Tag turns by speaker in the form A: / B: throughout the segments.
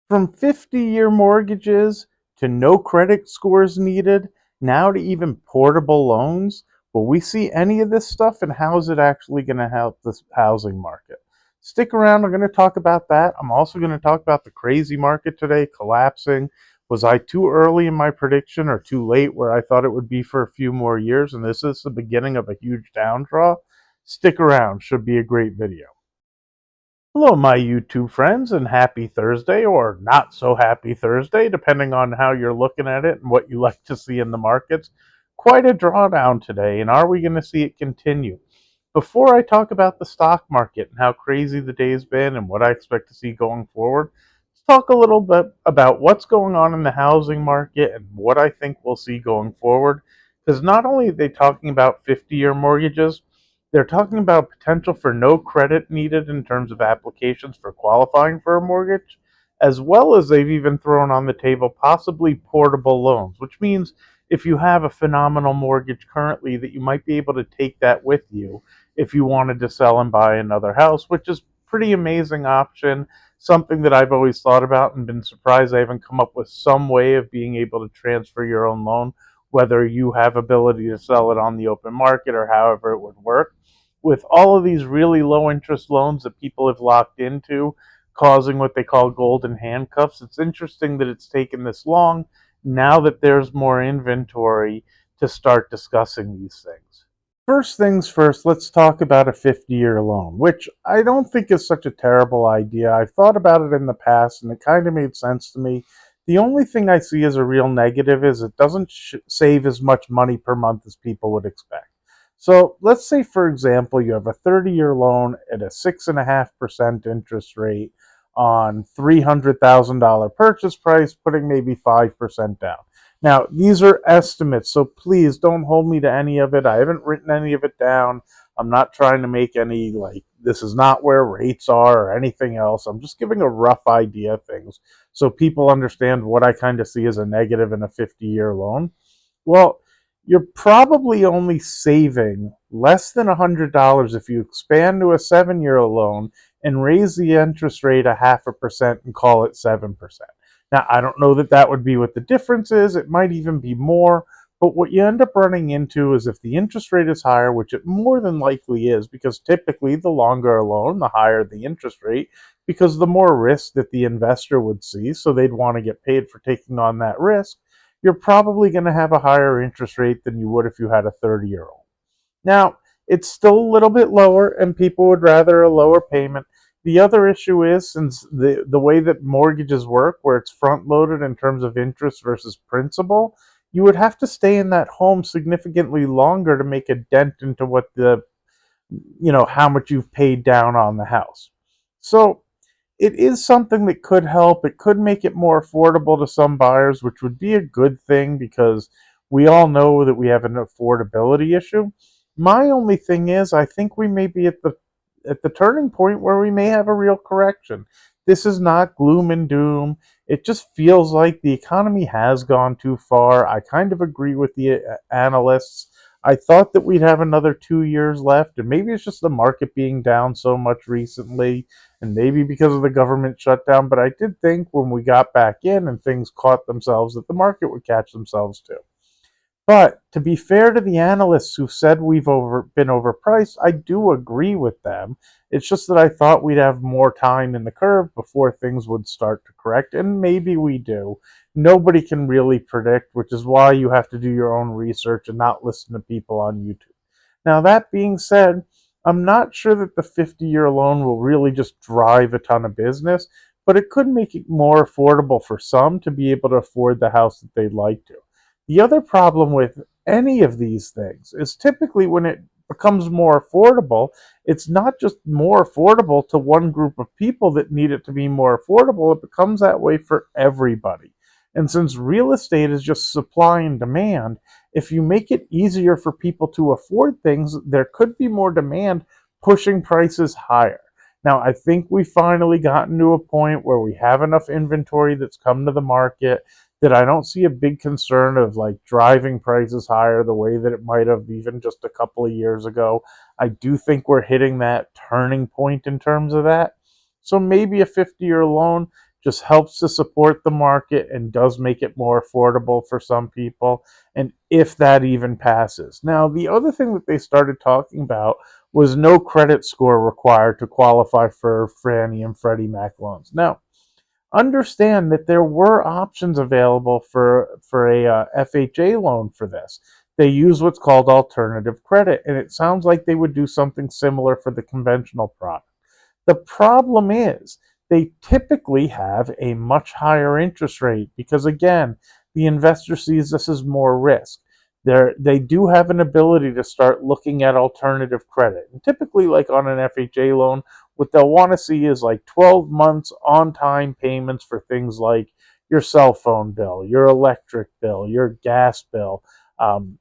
A: From 50-year mortgages to no credit scores needed, now to even portable loans. Will we see any of this stuff, and how is it actually going to help this housing market? Stick around. I'm going to talk about that. I'm also going to talk about the crazy market today collapsing. Was I too early in my prediction or too late where I thought it would be for a few more years? And this is the beginning of a huge down draw. Stick around. Should be a great video. Hello, my YouTube friends, and happy Thursday, or not so happy Thursday, depending on how you're looking at it and what you like to see in the markets. Quite a drawdown today, and are we going to see it continue? Before I talk about the stock market and how crazy the day's been and what I expect to see going forward, let's talk a little bit about what's going on in the housing market and what I think we'll see going forward. Because not only are they talking about 50-year mortgages, they're talking about potential for no credit needed in terms of applications for qualifying for a mortgage, as well as they've even thrown on the table possibly portable loans, which means if you have a phenomenal mortgage currently, that you might be able to take that with you if you wanted to sell and buy another house, which is pretty amazing option. Something that I've always thought about and been surprised I haven't come up with some way of being able to transfer your own loan, whether you have ability to sell it on the open market or however it would work. With all of these really low interest loans that people have locked into, causing what they call golden handcuffs, it's interesting that it's taken this long now that there's more inventory to start discussing these things. First things first, let's talk about a 50-year loan, which I don't think is such a terrible idea. I've thought about it in the past and it kind of made sense to me. The only thing I see as a real negative is it doesn't save as much money per month as people would expect. So let's say, for example, you have a 30-year loan at a 6.5% interest rate on $300,000 purchase price, putting maybe 5% down. Now, these are estimates, so please don't hold me to any of it. I haven't written any of it down. I'm not trying to make any, like, this is not where rates are or anything else. I'm just giving a rough idea of things so people understand what I kind of see as a negative in a 50-year loan. Well, you're probably only saving less than $100 if you expand to a 7-year loan and raise the interest rate a 0.5% and call it 7%. Now, I don't know that that would be what the difference is. It might even be more. But what you end up running into is if the interest rate is higher, which it more than likely is, because typically the longer a loan, the higher the interest rate, because the more risk that the investor would see, so they'd want to get paid for taking on that risk, you're probably going to have a higher interest rate than you would if you had a 30-year-old. Now, it's still a little bit lower, and people would rather a lower payment. The other issue is, since the way that mortgages work, where it's front loaded in terms of interest versus principal, you would have to stay in that home significantly longer to make a dent into what how much you've paid down on the house. So it is something that could help. It could make it more affordable to some buyers, which would be a good thing because we all know that we have an affordability issue. My only thing is, I think we may be at the turning point where we may have a real correction. This is not gloom and doom. It just feels like the economy has gone too far. I kind of agree with the analysts. I thought that we'd have another 2 years left, and maybe it's just the market being down so much recently, and maybe because of the government shutdown. But I did think when we got back in and things caught themselves that the market would catch themselves too. But to be fair to the analysts who said been overpriced, I do agree with them. It's just that I thought we'd have more time in the curve before things would start to correct, and maybe we do. Nobody can really predict, which is why you have to do your own research and not listen to people on YouTube. Now, that being said, I'm not sure that the 50-year loan will really just drive a ton of business, but it could make it more affordable for some to be able to afford the house that they'd like to. The other problem with any of these things is typically when it becomes more affordable, it's not just more affordable to one group of people that need it to be more affordable, it becomes that way for everybody. And since real estate is just supply and demand, if you make it easier for people to afford things, there could be more demand pushing prices higher. Now, I think we finally gotten to a point where we have enough inventory that's come to the market that I don't see a big concern of like driving prices higher the way that it might have even just a couple of years ago. I do think we're hitting that turning point in terms of that. So maybe a 50-year loan just helps to support the market and does make it more affordable for some people, and if that even passes. Now, the other thing that they started talking about was no credit score required to qualify for Fannie and Freddie Mac loans. Now, understand that there were options available for a FHA loan for this. They use what's called alternative credit, and it sounds like they would do something similar for the conventional product. The problem is they typically have a much higher interest rate because, again, the investor sees this as more risk. They do have an ability to start looking at alternative credit. And typically, like on an FHA loan, what they'll want to see is like 12 months on time payments for things like your cell phone bill, your electric bill, your gas bill. Um,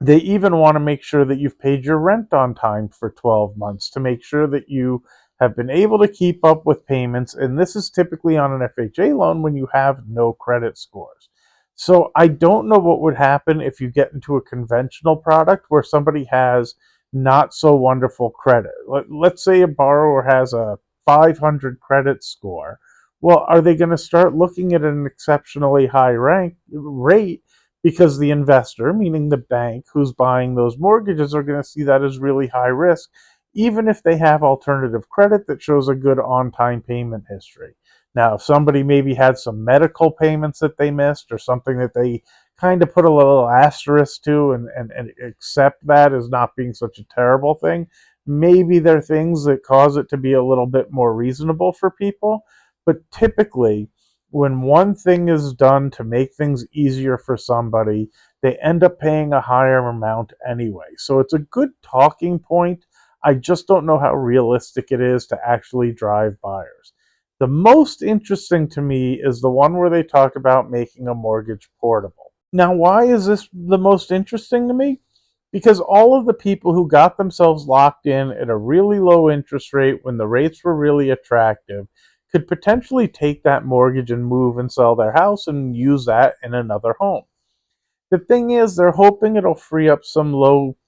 A: they even want to make sure that you've paid your rent on time for 12 months to make sure that you have been able to keep up with payments. And this is typically on an FHA loan when you have no credit scores. So I don't know what would happen if you get into a conventional product where somebody has not so wonderful credit. Let's say a borrower has a 500 credit score. Well, are they going to start looking at an exceptionally high rate because the investor, meaning the bank who's buying those mortgages, are going to see that as really high risk, even if they have alternative credit that shows a good on time payment history? Now, if somebody maybe had some medical payments that they missed or something that they kind of put a little asterisk to and accept that as not being such a terrible thing, maybe there are things that cause it to be a little bit more reasonable for people. But typically, when one thing is done to make things easier for somebody, they end up paying a higher amount anyway. So it's a good talking point. I just don't know how realistic it is to actually drive buyers. The most interesting to me is the one where they talk about making a mortgage portable. Now, why is this the most interesting to me? Because all of the people who got themselves locked in at a really low interest rate when the rates were really attractive could potentially take that mortgage and move and sell their house and use that in another home. The thing is, they're hoping it'll free up some low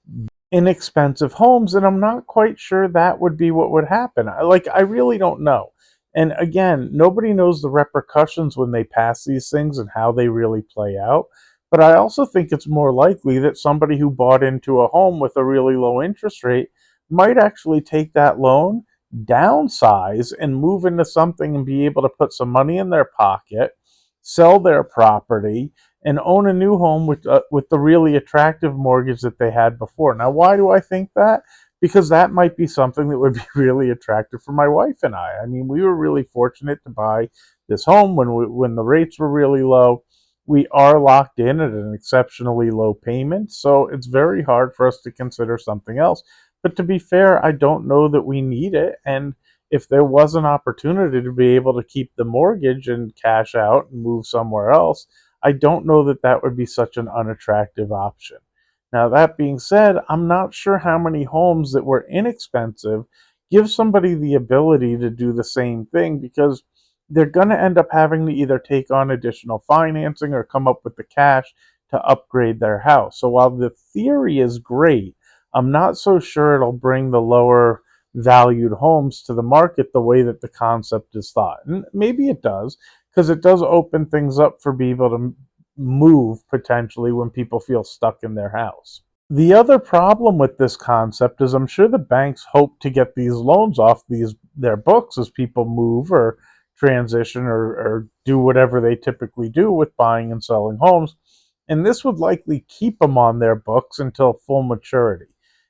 A: inexpensive homes, and I'm not quite sure that would be what would happen. I really don't know. And again, nobody knows the repercussions when they pass these things and how they really play out. But I also think it's more likely that somebody who bought into a home with a really low interest rate might actually take that loan, downsize, and move into something and be able to put some money in their pocket, sell their property, and own a new home with the really attractive mortgage that they had before. Now, why do I think that? Because that might be something that would be really attractive for my wife and I. I mean, we were really fortunate to buy this home when the rates were really low. We are locked in at an exceptionally low payment, so it's very hard for us to consider something else. But to be fair, I don't know that we need it, and if there was an opportunity to be able to keep the mortgage and cash out and move somewhere else, I don't know that that would be such an unattractive option. Now, that being said, I'm not sure how many homes that were inexpensive give somebody the ability to do the same thing because they're going to end up having to either take on additional financing or come up with the cash to upgrade their house. So while the theory is great, I'm not so sure it'll bring the lower valued homes to the market the way that the concept is thought. And maybe it does, because it does open things up for people to move potentially when people feel stuck in their house. The other problem with this concept is I'm sure the banks hope to get these loans off their books as people move or transition or do whatever they typically do with buying and selling homes. And this would likely keep them on their books until full maturity.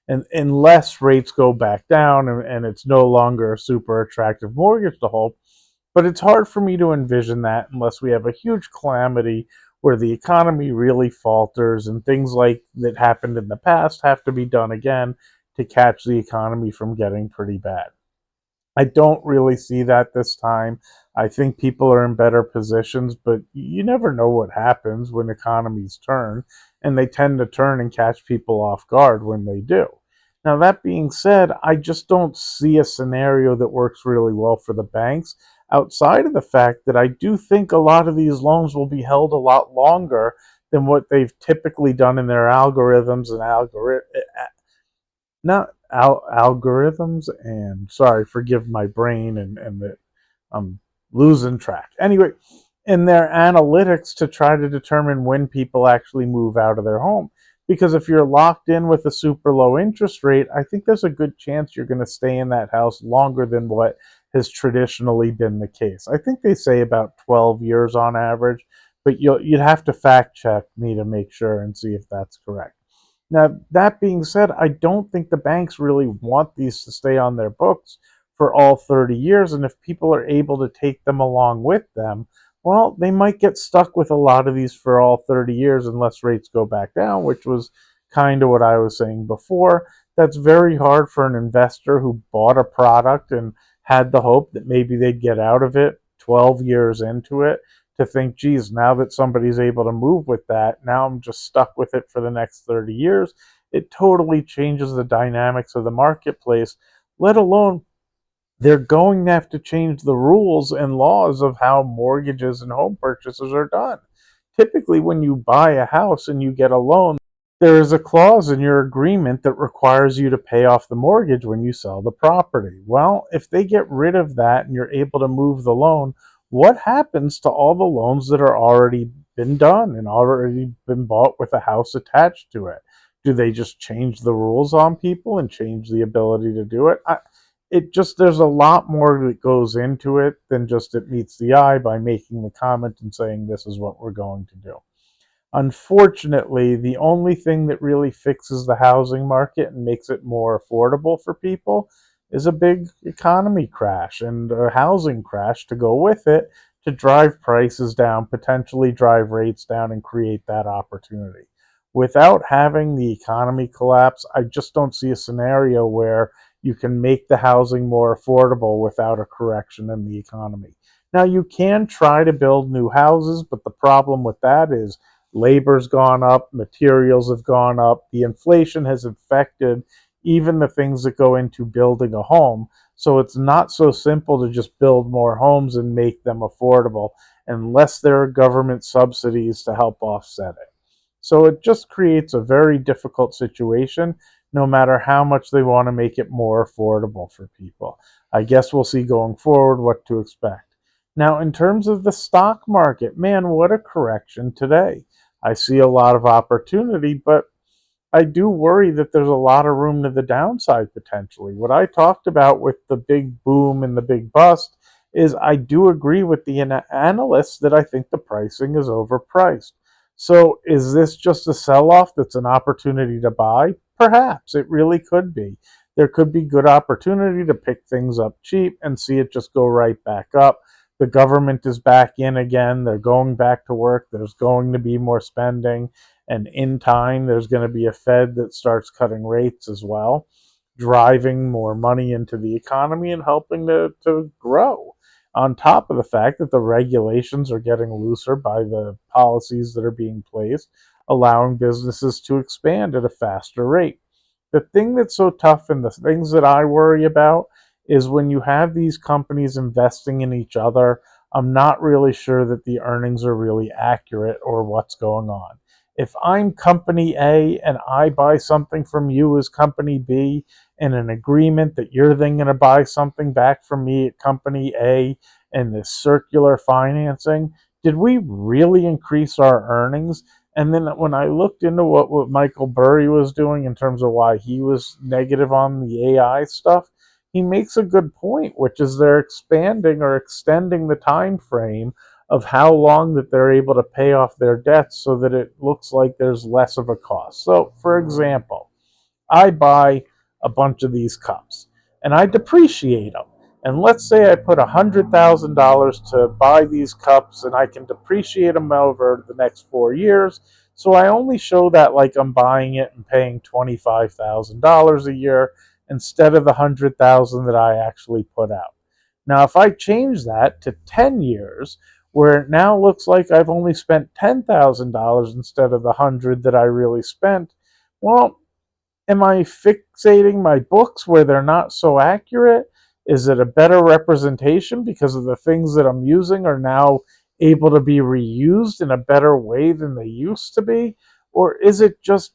A: And unless rates go back down and it's no longer a super attractive mortgage to hold. But it's hard for me to envision that unless we have a huge calamity where the economy really falters and things like that happened in the past have to be done again to catch the economy from getting pretty bad. I don't really see that this time. I think people are in better positions, but you never know what happens when economies turn, and they tend to turn and catch people off guard when they do. Now, that being said, I just don't see a scenario that works really well for the banks outside of the fact that I do think a lot of these loans will be held a lot longer than what they've typically done in their algorithms and algorithms and sorry, forgive my brain and that I'm losing track. Anyway, in their analytics to try to determine when people actually move out of their home. Because if you're locked in with a super low interest rate, I think there's a good chance you're going to stay in that house longer than what has traditionally been the case. I think they say about 12 years on average, but you'd have to fact check me to make sure and see if that's correct. Now, that being said, I don't think the banks really want these to stay on their books for all 30 years. And if people are able to take them along with them, well, they might get stuck with a lot of these for all 30 years unless rates go back down, which was kind of what I was saying before. That's very hard for an investor who bought a product and had the hope that maybe they'd get out of it 12 years into it to think, geez, now that somebody's able to move with that, now I'm just stuck with it for the next 30 years. It totally changes the dynamics of the marketplace, let alone they're going to have to change the rules and laws of how mortgages and home purchases are done. Typically, when you buy a house and you get a loan, there is a clause in your agreement that requires you to pay off the mortgage when you sell the property. Well, if they get rid of that and you're able to move the loan, what happens to all the loans that are already been done and already been bought with a house attached to it? Do they just change the rules on people and change the ability to do it? It just, there's a lot more that goes into it than just it meets the eye by making the comment and saying this is what we're going to do. Unfortunately, the only thing that really fixes the housing market and makes it more affordable for people is a big economy crash and a housing crash to go with it to drive prices down, potentially drive rates down, and create that opportunity. Without having the economy collapse, I just don't see a scenario where you can make the housing more affordable without a correction in the economy. Now, you can try to build new houses, but the problem with that is labor's gone up, materials have gone up, the inflation has affected even the things that go into building a home. So it's not so simple to just build more homes and make them affordable unless there are government subsidies to help offset it. So it just creates a very difficult situation no matter how much they want to make it more affordable for people. I guess we'll see going forward what to expect. Now, in terms of the stock market, man, what a correction today. I see a lot of opportunity, but I do worry that there's a lot of room to the downside potentially. What I talked about with the big boom and the big bust is I do agree with the analysts that I think the pricing is overpriced. So is this just a sell-off that's an opportunity to buy? Perhaps it really could be. There could be good opportunity to pick things up cheap and see it just go right back up. The government is back in again. They're going back to work. There's going to be more spending. And in time, there's going to be a Fed that starts cutting rates as well, driving more money into the economy and helping to grow. On top of the fact that the regulations are getting looser by the policies that are being placed, allowing businesses to expand at a faster rate. The thing that's so tough and the things that I worry about is when you have these companies investing in each other, I'm not really sure that the earnings are really accurate or what's going on. If I'm company A and I buy something from you as company B in an agreement that you're then going to buy something back from me at company A and this circular financing, did we really increase our earnings? And then when I looked into what Michael Burry was doing in terms of why he was negative on the AI stuff, he makes a good point, which is they're expanding or extending the time frame of how long that they're able to pay off their debts so that it looks like there's less of a cost. So, for example, I buy a bunch of these cups and I depreciate them. And let's say I put $100,000 to buy these cups and I can depreciate them over the next 4 years. So I only show that like I'm buying it and paying $25,000 a year instead of the $100,000 that I actually put out. Now, if I change that to 10 years, where it now looks like I've only spent $10,000 instead of the 100 that I really spent, well, am I fixating my books where they're not so accurate? Is it a better representation because of the things that I'm using are now able to be reused in a better way than they used to be? Or is it just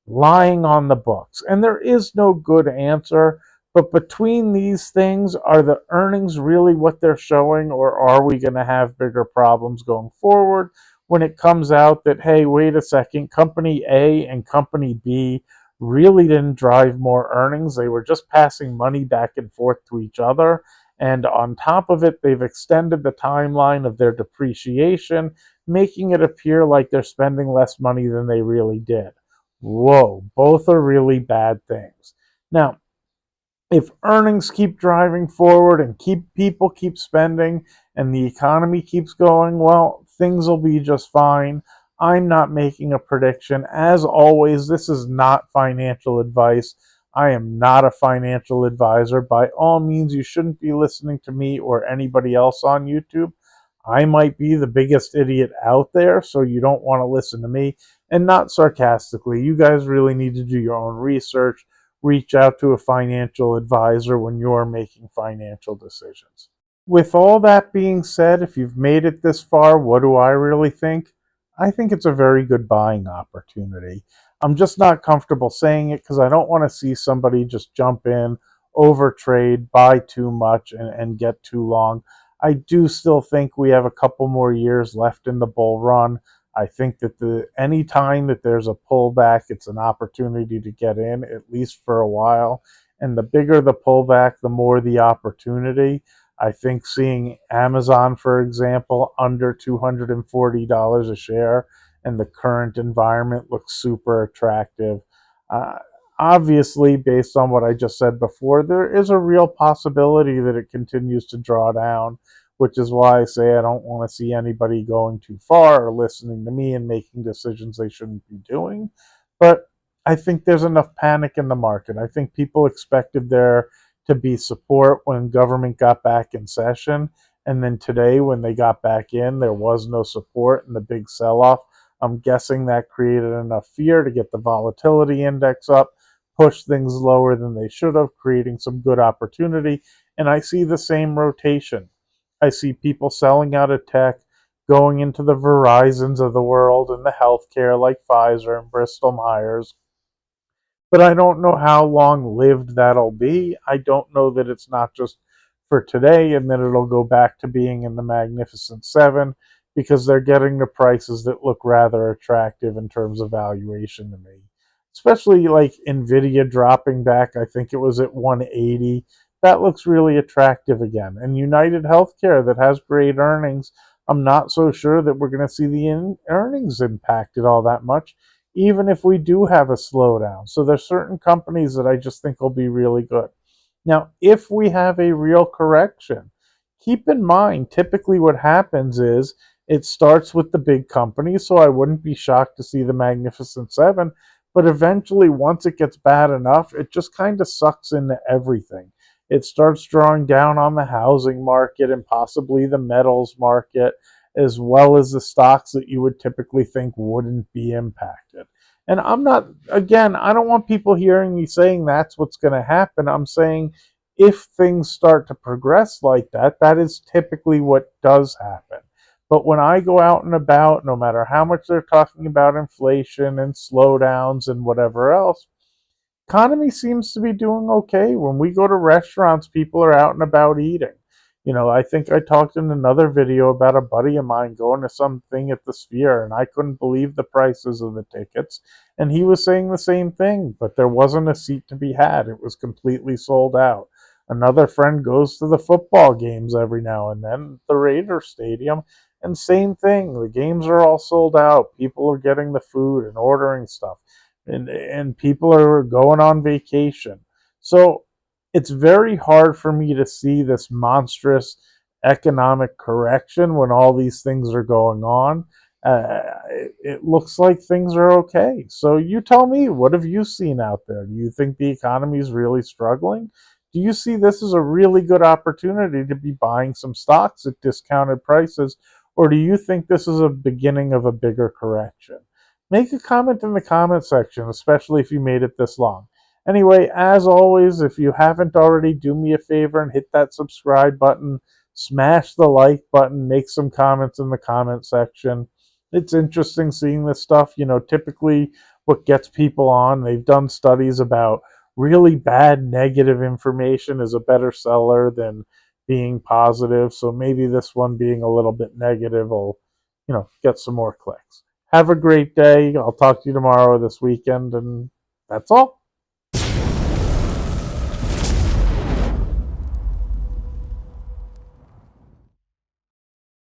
A: lying on the books? And there is no good answer, But between these things, are the earnings really what they're showing, or are we going to have bigger problems going forward when it comes out that, hey, wait a second, company A and company B really didn't drive more earnings? They were just passing money back and forth to each other. And on top of it, they've extended the timeline of their depreciation, making it appear like they're spending less money than they really did. Whoa, both are really bad things. Now, if earnings keep driving forward and people keep spending and the economy keeps going, well, things will be just fine. I'm not making a prediction. As always, this is not financial advice. I am not a financial advisor. By all means, you shouldn't be listening to me or anybody else on YouTube. I might be the biggest idiot out there, so you don't want to listen to me. And not sarcastically, you guys really need to do your own research. Reach out to a financial advisor when you're making financial decisions. With all that being said, if you've made it this far, what do I really think? I think it's a very good buying opportunity. I'm just not comfortable saying it because I don't want to see somebody just jump in, overtrade, buy too much, and get too long. I do still think we have a couple more years left in the bull run. I think that any time that there's a pullback, it's an opportunity to get in, at least for a while. And the bigger the pullback, the more the opportunity. I think seeing Amazon, for example, under $240 a share and the current environment looks super attractive. Uh, Obviously, based on what I just said before, there is a real possibility that it continues to draw down, which is why I say I don't want to see anybody going too far or listening to me and making decisions they shouldn't be doing. But I think there's enough panic in the market. I think people expected there to be support when government got back in session. And then today, when they got back in, there was no support and the big sell off. I'm guessing that created enough fear to get the volatility index up, push things lower than they should have, creating some good opportunity. And I see the same rotation. I see people selling out of tech, going into the Verizons of the world and the healthcare like Pfizer and Bristol Myers, but I don't know how long lived that'll be. I don't know that it's not just for today and then it'll go back to being in the Magnificent Seven because they're getting the prices that look rather attractive in terms of valuation to me. Especially like Nvidia dropping back, I think it was at 180. That looks really attractive again. And United Healthcare that has great earnings, I'm not so sure that we're going to see the earnings impacted all that much even if we do have a slowdown. So there's certain companies that I just think will be really good. Now, if we have a real correction, keep in mind typically what happens is it starts with the big companies, so I wouldn't be shocked to see the Magnificent Seven, but eventually once it gets bad enough, it just kind of sucks into everything. It starts drawing down on the housing market and possibly the metals market, as well as the stocks that you would typically think wouldn't be impacted. And I'm not, again, I don't want people hearing me saying that's what's going to happen. I'm saying if things start to progress like that, that is typically what does happen. But when I go out and about, no matter how much they're talking about inflation and slowdowns and whatever else, economy seems to be doing okay. When we go to restaurants, people are out and about eating. I think I talked in another video about a buddy of mine going to something at the Sphere, and I couldn't believe the prices of the tickets. And he was saying the same thing, but there wasn't a seat to be had. It was completely sold out. Another friend goes to the football games every now and then, the Raider Stadium, and same thing. The games are all sold out. People are getting the food and ordering stuff and people are going on vacation. So it's very hard for me to see this monstrous economic correction when all these things are going on. It looks like things are okay. So you tell me, what have you seen out there? Do you think the economy is really struggling? Do you see this as a really good opportunity to be buying some stocks at discounted prices? Or do you think this is a beginning of a bigger correction? Make a comment in the comment section, especially if you made it this long. Anyway, as always, if you haven't already, do me a favor and hit that subscribe button, smash the like button, make some comments in the comment section. It's interesting seeing this stuff. Typically what gets people on, they've done studies about really bad negative information is a better seller than being positive. So maybe this one being a little bit negative will, get some more clicks. Have a great day. I'll talk to you tomorrow or this weekend, and that's all.